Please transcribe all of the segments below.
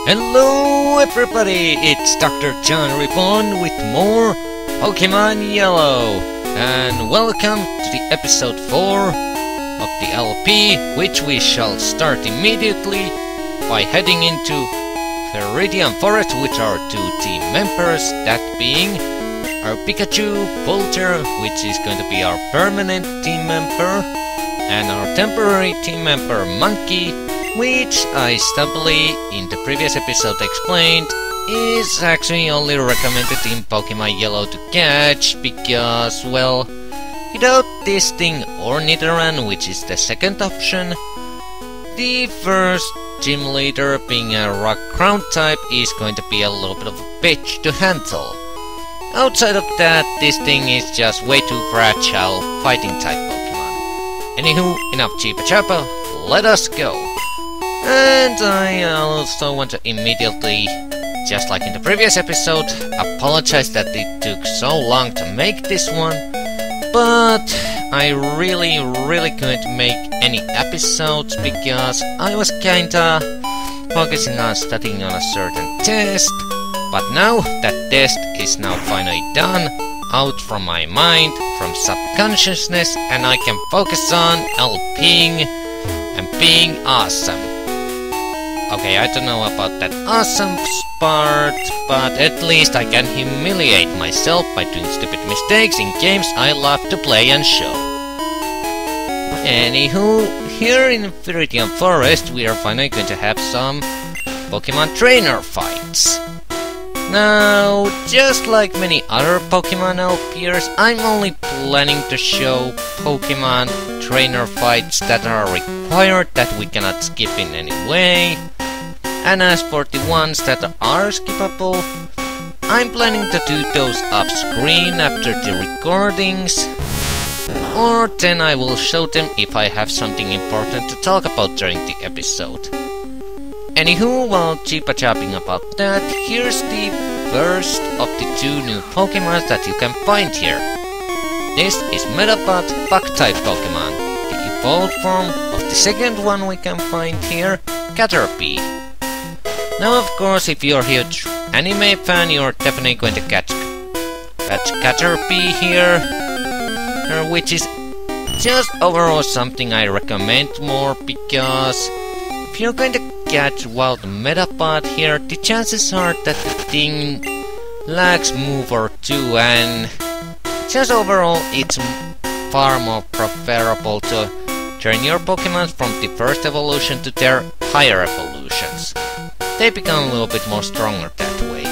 Hello everybody, it's DoctorJhonReborn with more Pokemon Yellow, and welcome to the episode 4 of the LP, which we shall start immediately by heading into Viridian Forest with our two team members, that being our Pikachu, Bolter, which is going to be our permanent team member, and our temporary team member, Monkey, which I stubbily in the previous episode explained is actually only recommended in Pokemon Yellow to catch because, well, without this thing or Nidoran, which is the second option, the first gym leader, being a rock ground type, is going to be a little bit of a bitch to handle. Outside of that, this thing is just way too fragile fighting type Pokemon. Anywho, enough cheapa chapa, let us go. And I also want to immediately, just like in the previous episode, apologize that it took so long to make this one, but I really couldn't make any episodes because I was kinda focusing on studying on a certain test, but now that test is now finally done, out from my mind, from subconsciousness, and I can focus on LPing and being awesome. Okay, I don't know about that awesome part, but at least I can humiliate myself by doing stupid mistakes in games I love to play and show. Anywho, here in Viridian Forest we are finally going to have some Pokemon trainer fights. Now, just like many other Pokemon LPers, I'm only planning to show Pokemon trainer fights that are required, that we cannot skip in any way. And as for the ones that are skippable, I'm planning to do those off screen after the recordings, or then I will show them if I have something important to talk about during the episode. Anywho, while cheapa-chapping about that, here's the first of the two new Pokemon that you can find here. This is Metapod Bug-type Pokemon, the evolved form of the second one we can find here, Caterpie. Now, of course, if you're a huge anime fan, you're definitely going to catch Caterpie here, which is just overall something I recommend more, because if you're going to catch wild Metapod here, the chances are that the thing lacks move or two, and just overall it's far more preferable to turn your Pokemon from the first evolution to their higher evolutions. They become a little bit more stronger that way.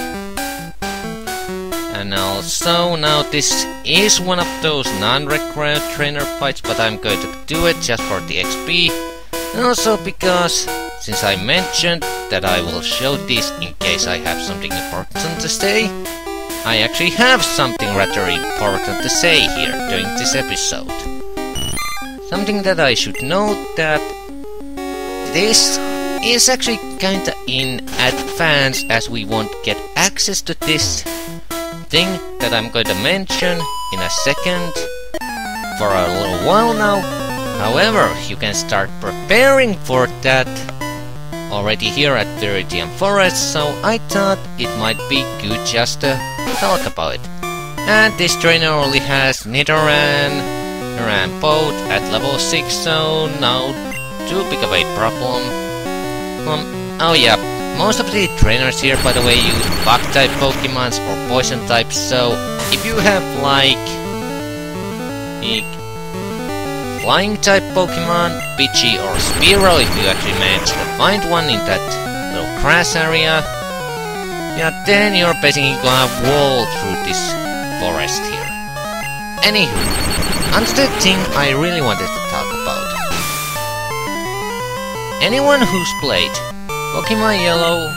And also, now this is one of those non-required trainer fights, but I'm going to do it just for the XP. And also because, since I mentioned that I will show this in case I have something important to say, I actually have something rather important to say here during this episode. Something that I should note, that this is actually kinda in advance, as we won't get access to this thing that I'm going to mention in a second for a little while now. However, you can start preparing for that already here at Viridian Forest, so I thought it might be good just to talk about it. And this trainer only has Nidoran and both at level 6, so no too big of a problem. Oh yeah, most of the trainers here, by the way, use bug-type Pokemons or poison types, so if you have like flying-type Pokemon, Pidgey or Spearow, if you actually manage to find one in that little grass area, yeah, then you're basically gonna wall through this forest here. Anywho, onto the thing I really wanted to talk about. Anyone who's played Pokemon Yellow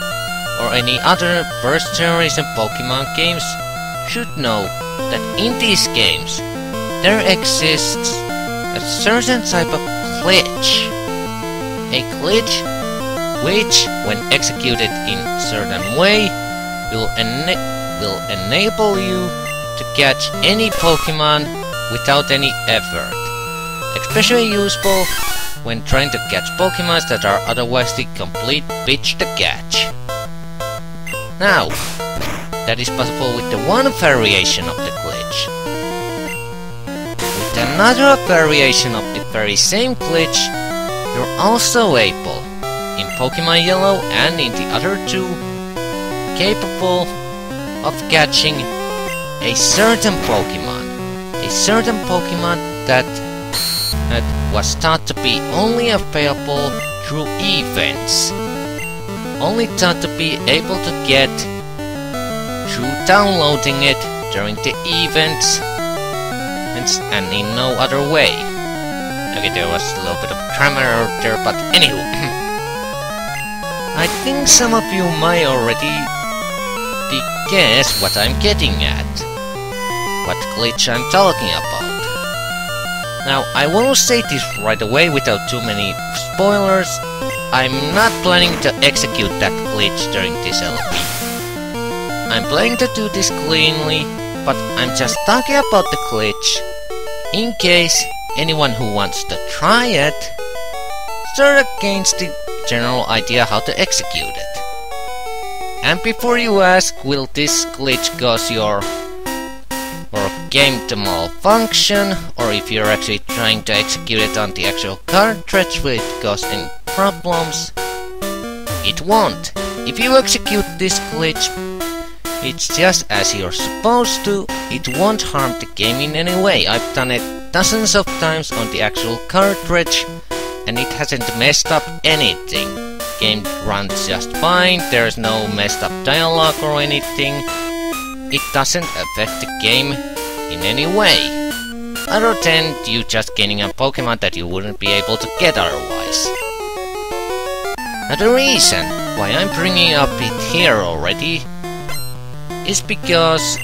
or any other first generation Pokemon games should know that in these games there exists a certain type of glitch. A glitch which, when executed in a certain way, will enable you to catch any Pokemon without any effort. Especially useful when trying to catch Pokemon that are otherwise the complete bitch to catch. Now, that is possible with the one variation of the glitch. With another variation of the very same glitch, you're also able, in Pokemon Yellow and in the other two, capable of catching a certain Pokemon. A certain Pokemon that was thought to be only available through events. Only thought to be able to get through downloading it during the events and in no other way. Okay, there was a little bit of grammar there, but anywho. I think some of you might already guess what I'm getting at. What glitch I'm talking about. Now, I will say this right away without too many spoilers. I'm not planning to execute that glitch during this LP. I'm planning to do this cleanly, but I'm just talking about the glitch in case anyone who wants to try it sort of gains the general idea how to execute it. And before you ask, will this glitch cause your game to malfunction, or if you're actually trying to execute it on the actual cartridge, will it cause any problems? It won't. If you execute this glitch, it's just as you're supposed to. It won't harm the game in any way. I've done it dozens of times on the actual cartridge, and it hasn't messed up anything. Game runs just fine, there's no messed up dialogue or anything. It doesn't affect the game in any way, other than you just gaining a Pokemon that you wouldn't be able to get otherwise. Now the reason why I'm bringing up it here already is because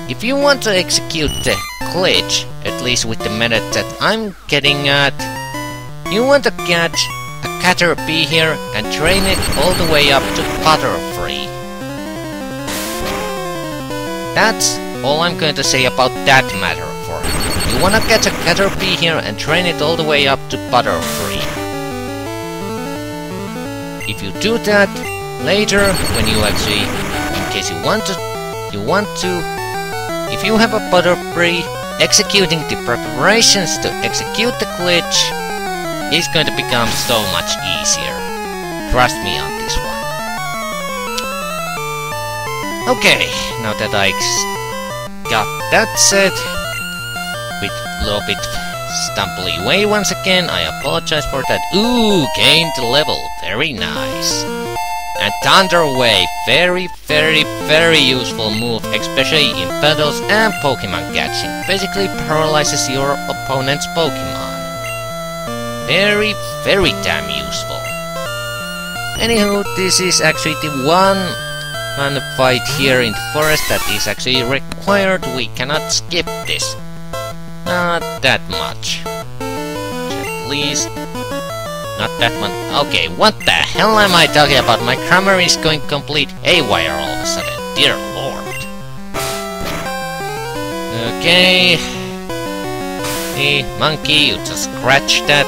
if you want to execute the glitch, at least with the method that I'm getting at, you want to catch a Caterpie here and train it all the way up to Butterfree. That's all I'm going to say about that matter for you. You wanna catch a Caterpie here and train it all the way up to Butterfree. If you do that, later, when you actually, in case you want to, if you have a Butterfree, executing the preparations to execute the glitch is going to become so much easier. Trust me on this one. Okay, now that I got that said, with a little bit stumbly way once again, I apologize for that. Ooh, gained level, very nice. And Thunder Wave, very useful move, especially in battles and Pokemon catching. Basically paralyzes your opponent's Pokemon. Very damn useful. Anywho, this is actually the one fight here in the forest that is actually required. We cannot skip this. Not that much. Please. Not that one. Okay, what the hell am I talking about? My grammar is going complete haywire all of a sudden. Dear lord. Okay. Hey, monkey, you just scratch that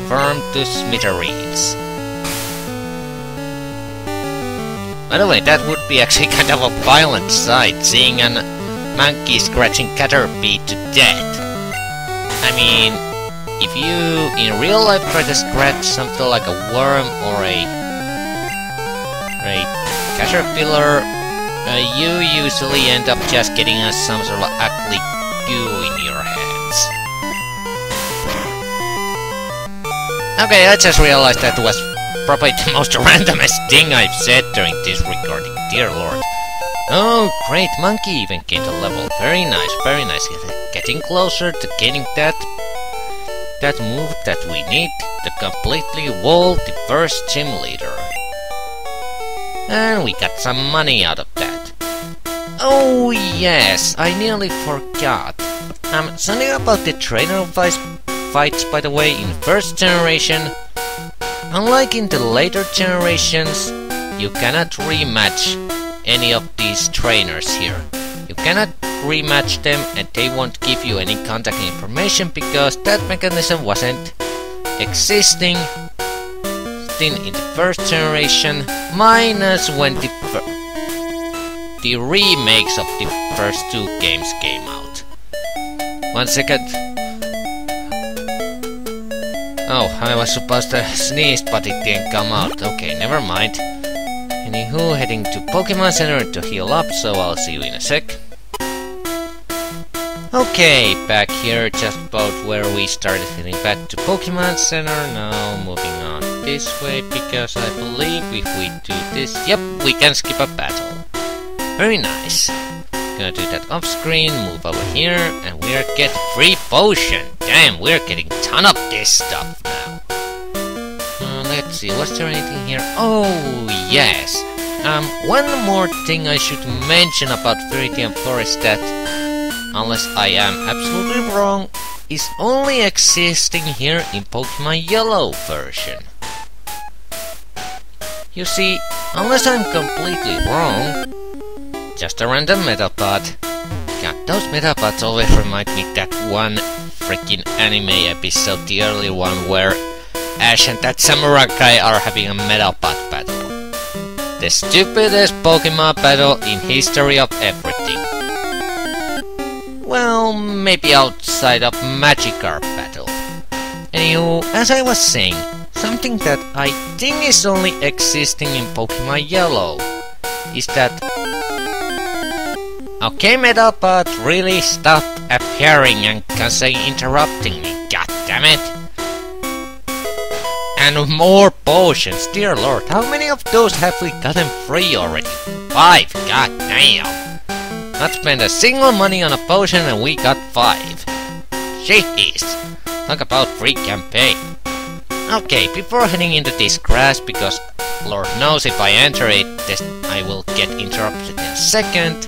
firm to smithereens. By the way, that would be actually kind of a violent sight, seeing a monkey scratching Caterpie to death. I mean, if you in real life try to scratch something like a worm or a caterpillar, you usually end up just getting some sort of ugly goo in your hands. Okay, I just realized that was probably the most randomest thing I've said during this recording, dear lord. Oh, great, monkey even gained a level. Very nice, getting closer to getting that move that we need to completely wall the first gym leader. And we got some money out of that. Oh yes, I nearly forgot. Something about the trainer fights, by the way, in first generation. Unlike in the later generations, you cannot rematch any of these trainers here. You cannot rematch them and they won't give you any contact information because that mechanism wasn't existing everything in the first generation, minus when the remakes of the first two games came out. 1 second. Oh, I was supposed to sneeze, but it didn't come out. Okay, never mind. Anywho, heading to Pokemon Center to heal up, so I'll see you in a sec. Okay, back here, just about where we started, heading back to Pokemon Center. Now moving on this way, because I believe if we do this, yep, we can skip a battle. Very nice. Gonna do that off screen, move over here, and we're getting free potion. Damn, we're getting a ton of this stuff now. Let's see, was there anything here? Oh, yes. One more thing I should mention about Viridian Forest that, unless I am absolutely wrong, is only existing here in Pokemon Yellow version. You see, unless I'm completely wrong, just a random Metapod. God, those Metapods always remind me that one freaking anime episode, the early one, where Ash and that samurai guy are having a Metapod battle. The stupidest Pokemon battle in history of everything. Well, maybe outside of Magikarp battle. Anywho, as I was saying, something that I think is only existing in Pokemon Yellow is that... Okay, Metapod, really stop appearing and constantly interrupting me, goddammit! And more potions, dear lord, how many of those have we gotten free already? 5, goddamn! Not spend a single money on a potion and we got 5. Jeez, talk about free campaign. Okay, before heading into this grass, because lord knows if I enter it, I will get interrupted in a second.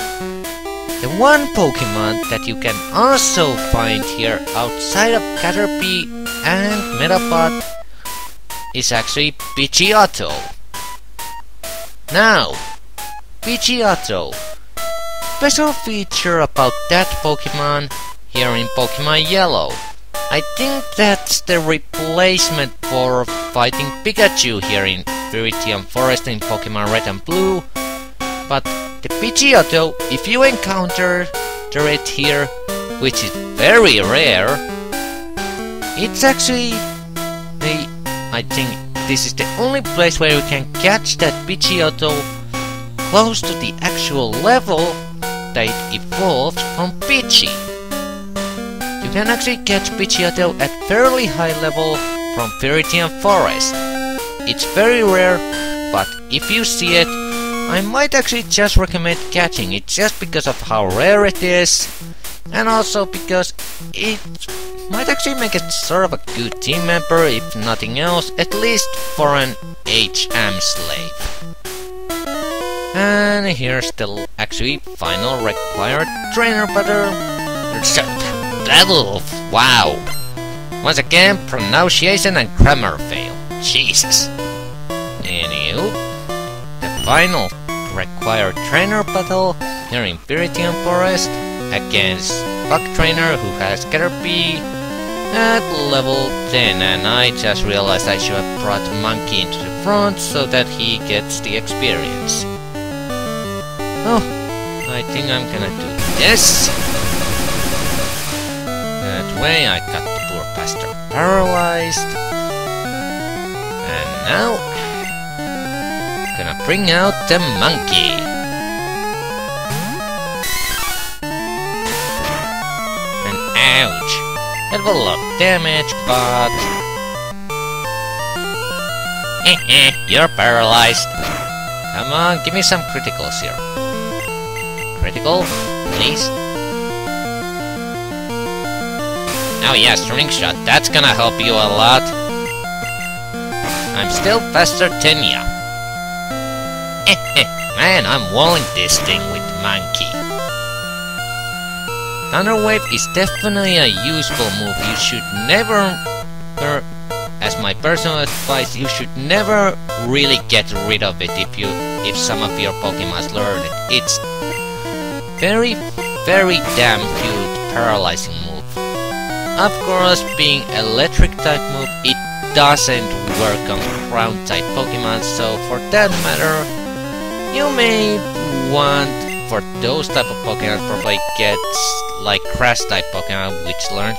The one Pokemon that you can also find here outside of Caterpie and Metapod is actually Pidgeotto. Now, Pidgeotto. Special feature about that Pokemon here in Pokemon Yellow. I think that's the replacement for fighting Pikachu here in Viridian Forest in Pokemon Red and Blue. But the Pidgeotto, if you encounter it here, which is very rare, it's actually I think this is the only place where you can catch that Pidgeotto close to the actual level that it evolved from Pidgey. You can actually catch Pidgeotto at fairly high level from Viridian Forest. It's very rare, but if you see it, I might actually just recommend catching it just because of how rare it is, and also because it might actually make it sort of a good team member, if nothing else, at least for an HM slave. And here's the actually final required trainer battle. Wow! Once again, pronunciation and grammar fail. Jesus. Anywho, the final required trainer battle here in Viridian Forest against Bug Trainer who has Caterpie at level 10, and I just realized I should have brought Monkey into the front so that he gets the experience. Oh, I think I'm gonna do this. That way I got the poor pastor paralyzed. And now gonna bring out the monkey. And ouch! That will a lot of damage, but... You're paralyzed. Come on, give me some criticals here. Critical, please. Oh yes, String Shot, that's gonna help you a lot. I'm still faster than ya. Man, I'm walling this thing with Monkey. Thunder Wave is definitely a useful move. You should never, as my personal advice, you should never really get rid of it if some of your Pokemon learn it. It's very, very damn good paralyzing move. Of course, being electric type move, it doesn't work on ground type Pokemon, so for that matter, you may want for those type of Pokemon probably get like grass type Pokemon which learn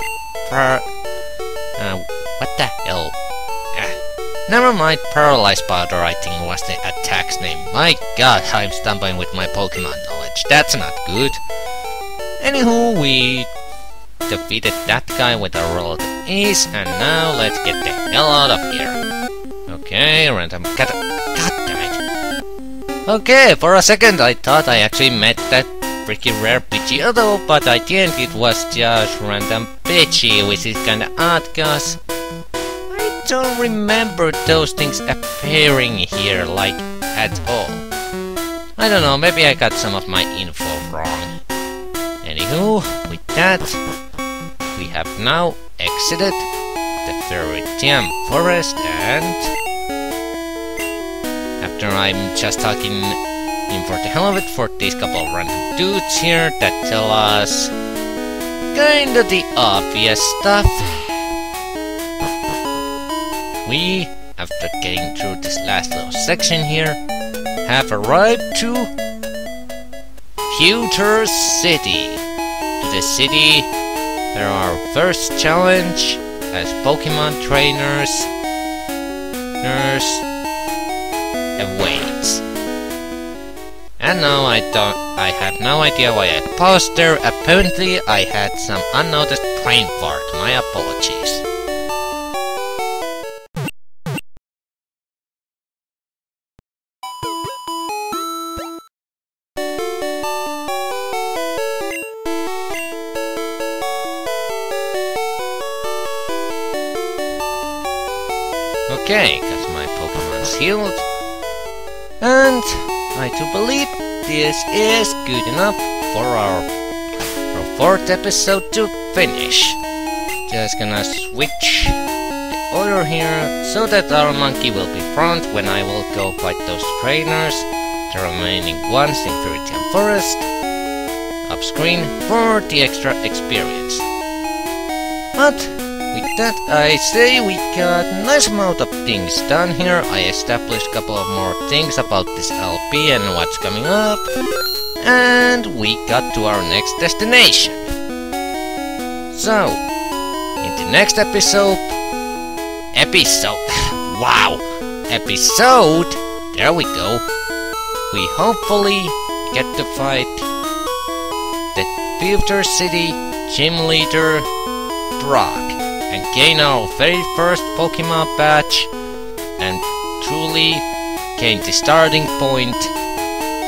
what the hell? Never mind, Paralyzed Powder I think was the attack's name. My god, I'm stumbling with my Pokemon knowledge. That's not good. Anywho, we defeated that guy with a relative ease, and now let's get the hell out of here. Okay, random cat. God damn it. Okay, for a second I thought I actually met that freaking rare Pidgeotto, but I didn't. It was just random Pidgey, which is kinda odd, cause I don't remember those things appearing here, like, at all. I don't know, maybe I got some of my info wrong. Anywho, with that, we have now exited the Viridian Forest, and after I'm just talking in for the hell of it for these couple of random dudes here that tell us kinda the obvious stuff, we, after getting through this last little section here, have arrived to Pewter City. To the city where our first challenge as Pokemon trainers awaits. And now I have no idea why I paused there. Apparently I had some unnoticed brain fart. My apologies. Okay, got my Pokemon's healed, and I do believe this is good enough for our fourth episode to finish. Just gonna switch the order here so that our monkey will be front when I will go fight those trainers, the remaining ones in Viridian Forest, off screen for the extra experience. But with that, I say we got a nice amount of things done here. I established a couple of more things about this LP and what's coming up, and we got to our next destination. So, in the next episode, there we go, we hopefully get to fight the Pewter City Gym Leader Brock, and gain our very first Pokemon badge, and truly gain the starting point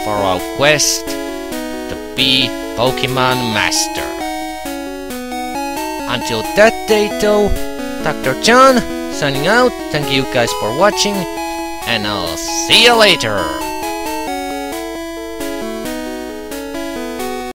for our quest to be Pokemon Master. Until that day though, Dr. John signing out. Thank you guys for watching, and I'll see you later.